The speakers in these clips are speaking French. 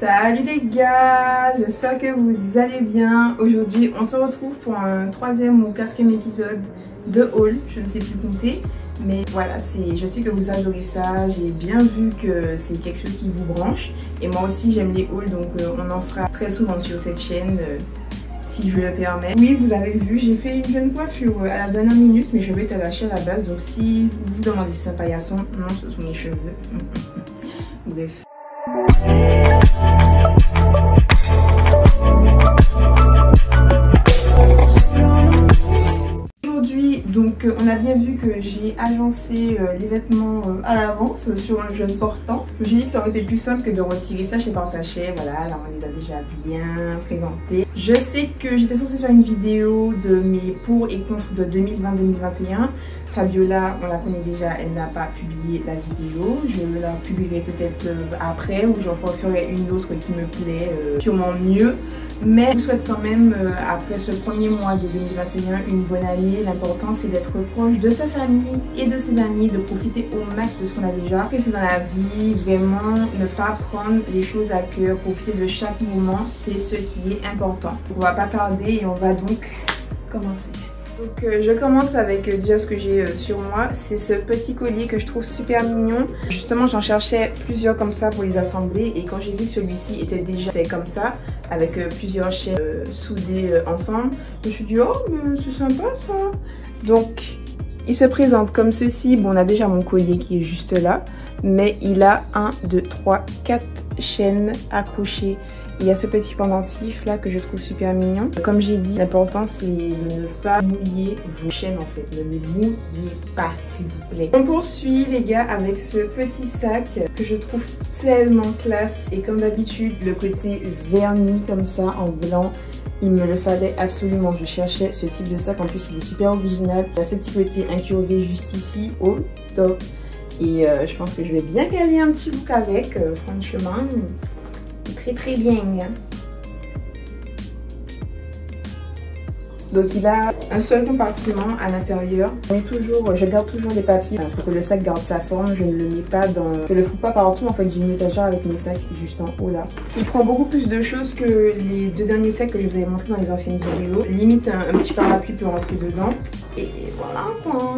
Salut les gars, j'espère que vous allez bien. Aujourd'hui on se retrouve pour un 3e ou 4e épisode de haul, je ne sais plus compter. Mais voilà, je sais que vous adorez ça, j'ai bien vu que c'est quelque chose qui vous branche. Et moi aussi j'aime les hauls, donc on en fera très souvent sur cette chaîne, si je le permets. Oui, vous avez vu, j'ai fait une jeune coiffure à la dernière minute, mes cheveux étaient lâchés à la base. Donc si vous vous demandez si c'est un paillasson, non, ce sont mes cheveux. Bref. Aujourd'hui, donc on a bien vu que j'ai agencé les vêtements à l'avance sur un jeune portant. Je me suis dit que ça aurait été plus simple que de retirer sachet par sachet. Voilà, là on les a déjà bien présentés. Je sais que j'étais censée faire une vidéo de mes pour et contre de 2020-2021. Fabiola, on la connaît déjà, elle n'a pas publié la vidéo. Je la publierai peut-être après, ou j'en ferai une autre qui me plaît sûrement mieux. Mais je vous souhaite quand même, après ce premier mois de 2021, une bonne année. L'important c'est d'être proche de sa famille et de ses amis, de profiter au max de ce qu'on a déjà. C'est dans la vie, vraiment ne pas prendre les choses à cœur, profiter de chaque moment, c'est ce qui est important. On va pas tarder et on va donc commencer. Donc je commence avec déjà ce que j'ai sur moi, c'est ce petit collier que je trouve super mignon. Justement j'en cherchais plusieurs comme ça pour les assembler, et quand j'ai vu que celui-ci était déjà fait comme ça, avec plusieurs chaînes soudées ensemble, je me suis dit oh mais c'est sympa ça. Donc il se présente comme ceci. Bon, on a déjà mon collier qui est juste là, mais il a 1, 2, 3, 4 chaînes accrochées. Il y a ce petit pendentif là que je trouve super mignon. Comme j'ai dit, l'important c'est de ne pas mouiller vos chaînes en fait. Ne les mouillez pas s'il vous plaît. On poursuit les gars avec ce petit sac que je trouve tellement classe. Et comme d'habitude, le côté verni comme ça en blanc, il me le fallait absolument. Je cherchais ce type de sac. En plus il est super original. Il y a ce petit côté incurvé juste ici au top. Et je pense que je vais bien caler un petit look avec, franchement. Très bien. Donc il a un seul compartiment à l'intérieur. Je garde toujours les papiers pour que le sac garde sa forme. Je ne le mets pas dans... Je le fous pas partout. En fait, j'ai une étagère avec mes sacs juste en haut là. Il prend beaucoup plus de choses que les 2 derniers sacs que je vous avais montré dans les anciennes vidéos. Limite un petit parapluie peut rentrer dedans. Et voilà quoi.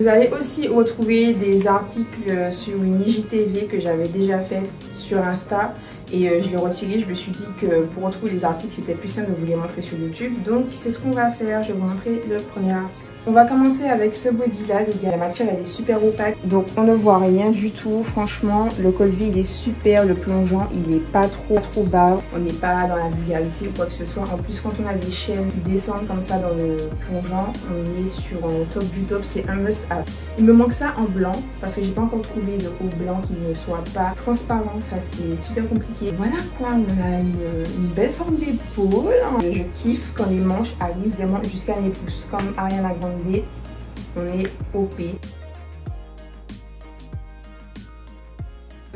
Vous allez aussi retrouver des articles sur une IGTV que j'avais déjà faite sur Insta. Et je l'ai retiré, je me suis dit que pour retrouver les articles, c'était plus simple de vous les montrer sur YouTube. Donc c'est ce qu'on va faire, je vais vous montrer le premier article. On va commencer avec ce body là les gars. La matière elle est super opaque, donc on ne voit rien du tout. Franchement le col V il est super, le plongeant il est pas trop bas. On n'est pas dans la vulgarité ou quoi que ce soit. En plus quand on a des chaînes qui descendent comme ça dans le plongeant, on est sur un top du top, c'est un must have. Il me manque ça en blanc parce que j'ai pas encore trouvé de haut blanc qui ne soit pas transparent. Ça c'est super compliqué. Voilà quoi, on a une belle forme d'épaule. Je kiffe quand les manches arrivent vraiment jusqu'à mes pouces, comme Ariana Grande. On est OP.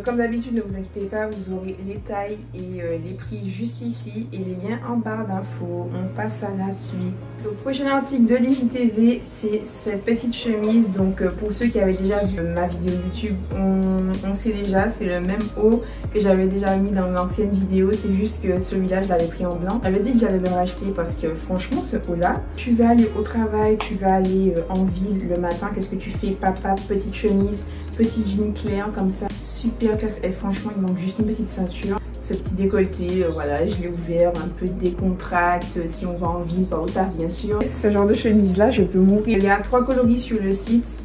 Comme d'habitude, ne vous inquiétez pas, vous aurez les tailles et les prix juste ici et les liens en barre d'infos. On passe à la suite. Le prochain article de l'IGTV, c'est cette petite chemise. Donc pour ceux qui avaient déjà vu ma vidéo YouTube, on sait déjà, c'est le même haut que j'avais déjà mis dans l'ancienne vidéo. C'est juste que celui-là, je l'avais pris en blanc. J'avais dit que j'allais le racheter parce que franchement, ce haut-là, tu vas aller au travail, tu vas aller en ville le matin. Qu'est-ce que tu fais? Papa, petite chemise, petit jean clair comme ça. Super classe. Et franchement, il manque juste une petite ceinture. Ce petit décolleté, voilà, je l'ai ouvert, un peu de décontracte si on va en ville, pas au tard bien sûr. Ce genre de chemise là, je peux mourir. Il y a 3 coloris sur le site.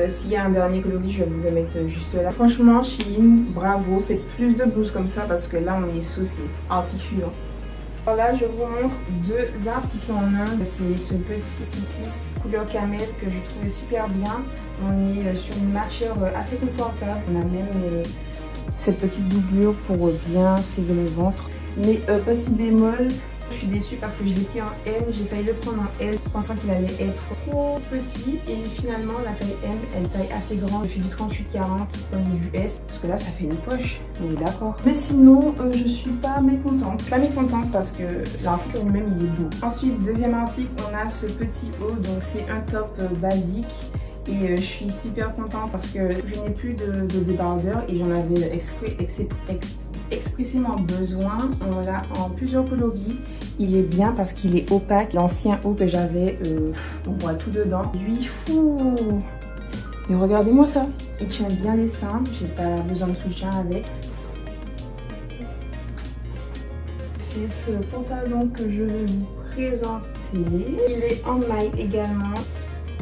S'il y a un dernier coloris, je vais vous le mettre juste là. Franchement, Shein, bravo, faites plus de blouses comme ça parce que là, on est saucé, articulant. Alors là, je vous montre 2 articles en un. C'est ce petit cycliste couleur camel que je trouvais super bien. On est sur une matière assez confortable. On a même cette petite doublure pour bien serrer le ventre. Mais petit bémol, je suis déçue parce que je l'ai pris en M. J'ai failli le prendre en L pensant qu'il allait être trop petit. Et finalement, la taille M, elle taille assez grande. Je fais du 38-40 au niveau du S. Parce que là, ça fait une poche. On est d'accord. Mais sinon, je suis pas mécontente. Je suis pas mécontente parce que l'article lui-même, il est beau. Ensuite, deuxième article, on a ce petit haut. Donc, c'est un top basique. Et je suis super contente parce que je n'ai plus de débardeur et j'en avais exprès expressément besoin. On l'a en plusieurs coloris. Il est bien parce qu'il est opaque. L'ancien haut que j'avais, on voit tout dedans. Lui, fou. Mais regardez-moi ça. Il tient bien les seins. J'ai pas besoin de soutien avec. C'est ce pantalon que je vais vous présenter. Il est en maille également.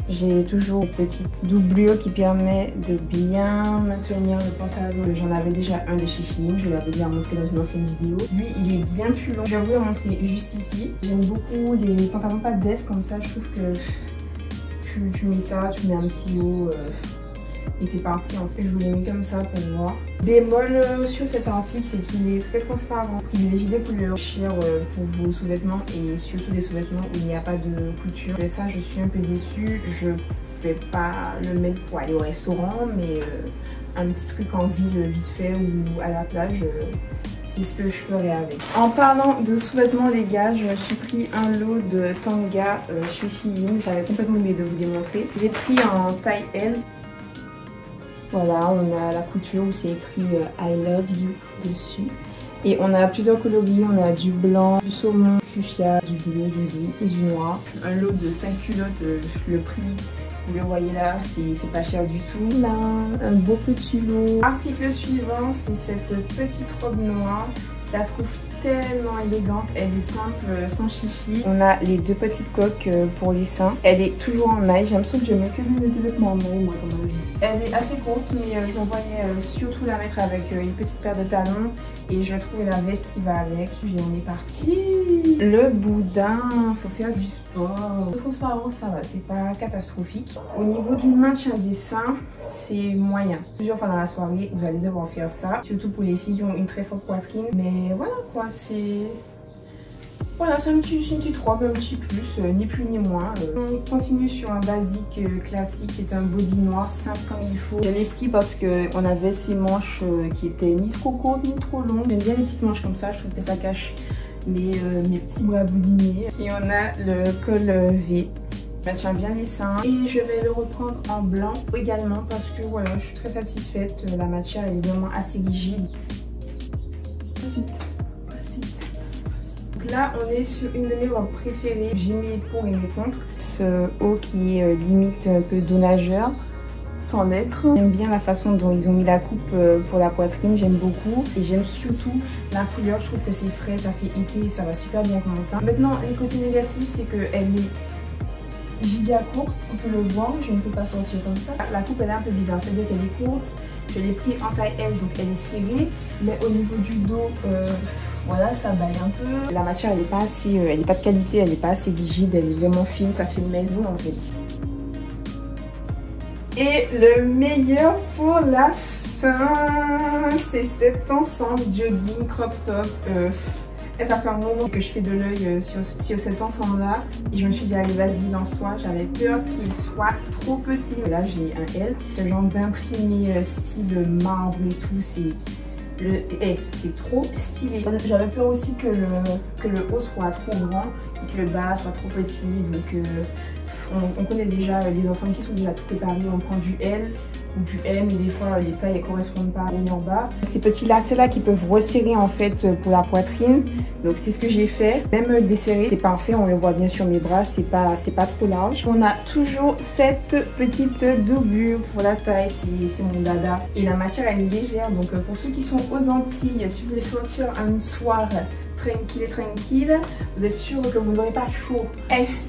J'ai toujours une petite doublure qui permet de bien maintenir le pantalon. J'en avais déjà un de chez Shein, je l'avais déjà montré dans une ancienne vidéo. Lui, il est bien plus long. Je vais vous le montrer juste ici. J'aime beaucoup les pantalons pas def comme ça. Je trouve que tu mets ça, tu mets un petit haut et t'es parti. En fait, je vous l'ai mis comme ça pour voir. Bémol sur cet article, c'est qu'il est très transparent. Privilégiez des couleurs chères pour vos sous-vêtements et surtout des sous-vêtements où il n'y a pas de couture. Et ça, je suis un peu déçue. Je ne vais pas le mettre pour aller au restaurant, mais un petit truc en ville vite fait ou à la plage, c'est ce que je ferai avec. En parlant de sous-vêtements les gars, je me suis pris un lot de tanga chez Shein. J'avais complètement oublié de vous les montrer. J'ai pris en taille L. Voilà, on a la couture où c'est écrit I love you dessus. Et on a plusieurs coloris, on a du blanc, du saumon, du fuchsia, du bleu, du gris et du noir. Un lot de 5 culottes, le prix, vous le voyez là, c'est pas cher du tout. Là, un beau petit lot. Article suivant, c'est cette petite robe noire. Je la trouve tellement élégante, elle est simple, sans chichi. On a les deux petites coques pour les seins. Elle est toujours en maille, j'ai l'impression que je mets que des vêtements en maille moi dans ma vie. Elle est assez courte mais je me voyais surtout la mettre avec une petite paire de talons et je vais trouver la veste qui va avec. Et on est parti. Le boudin, faut faire du sport. La transparence ça va, c'est pas catastrophique. Au niveau du maintien des seins, c'est moyen. Plusieurs fois dans la soirée, vous allez devoir faire ça, surtout pour les filles qui ont une très forte poitrine. Mais voilà quoi. Voilà, c'est une petite robe, un petit plus, ni plus ni moins. On continue sur un basique classique, qui est un body noir, simple comme il faut. Je l'ai pris parce qu'on avait ces manches qui étaient ni trop courtes ni trop longues. J'aime bien les petites manches comme ça, je trouve que ça cache mes petits bras boudinés. Et on a le col V. Ça tient bien les seins et je vais le reprendre en blanc également parce que voilà, je suis très satisfaite. La matière est vraiment assez rigide. Là, on est sur une de mes robes préférées. J'ai mis pour et mes contre. Ce haut qui est limite un peu donnageur, sans l'être. J'aime bien la façon dont ils ont mis la coupe pour la poitrine, j'aime beaucoup. Et j'aime surtout la couleur, je trouve que c'est frais, ça fait été, ça va super bien avec mon teint. Maintenant, le côté négatif, c'est qu'elle est giga courte, on peut le voir, je ne peux pas sortir comme ça. La coupe, elle est un peu bizarre, c'est-à-dire qu'elle est courte. Je l'ai pris en taille S, donc elle est serrée, mais au niveau du dos, voilà, ça baille un peu. La matière, elle n'est pas assez, elle n'est pas de qualité, elle n'est pas assez rigide, elle est vraiment fine, ça fait maison en fait. Et le meilleur pour la fin, c'est cet ensemble jogging crop top. Et ça fait un moment que je fais de l'œil sur cet ensemble-là. Et je me suis dit, allez, vas-y, lance-toi. J'avais peur qu'il soit trop petit. Mais là, j'ai un L. Ce genre d'imprimé style marbre et tout, c'est trop stylé. J'avais peur aussi que le haut soit trop grand et que le bas soit trop petit. Donc, on connaît déjà les ensembles qui sont déjà tout préparés. On prend du L ou du M et des fois les tailles ne correspondent pas au en bas. Ces petits lacets là qui peuvent resserrer en fait pour la poitrine, donc c'est ce que j'ai fait. Même desserré, c'est parfait, on le voit bien sur mes bras, c'est pas trop large. On a toujours cette petite doublure pour la taille, c'est mon dada. Et la matière elle est légère, donc pour ceux qui sont aux Antilles, si vous voulez sortir un soir tranquille, vous êtes sûr que vous n'aurez pas chaud.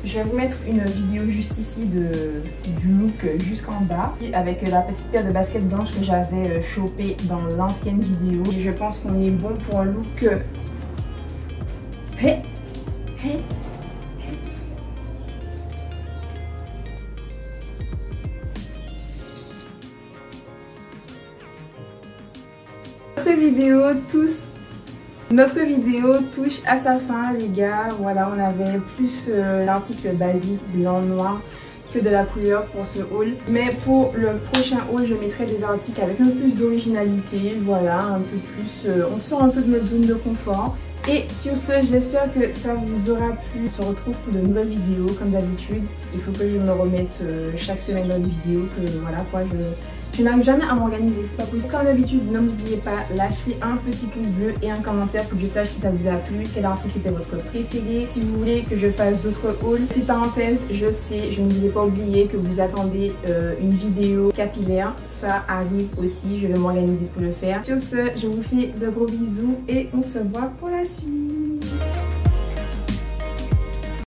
Je vais vous mettre une vidéo juste ici du look jusqu'en bas avec la petite paire de baskets blanches que j'avais chopé dans l'ancienne vidéo. Et je pense qu'on est bon pour un look Notre vidéo touche à sa fin les gars. Voilà, on avait plus l'article basique blanc-noir que de la couleur pour ce haul. Mais pour le prochain haul, je mettrai des articles avec un peu plus d'originalité. Voilà, un peu plus... on sort un peu de notre zone de confort. Et sur ce, j'espère que ça vous aura plu. On se retrouve pour de nouvelles vidéos comme d'habitude. Il faut que je me remette chaque semaine dans des vidéos, que voilà quoi, Je n'arrive jamais à m'organiser, c'est pas possible. Comme d'habitude, n'oubliez pas, lâchez un petit pouce bleu et un commentaire pour que je sache si ça vous a plu, quel article était votre préféré, si vous voulez que je fasse d'autres hauls. Petite parenthèse, je sais, je ne vous ai pas oublié que vous attendez une vidéo capillaire, ça arrive aussi, je vais m'organiser pour le faire. Sur ce, je vous fais de gros bisous et on se voit pour la suite.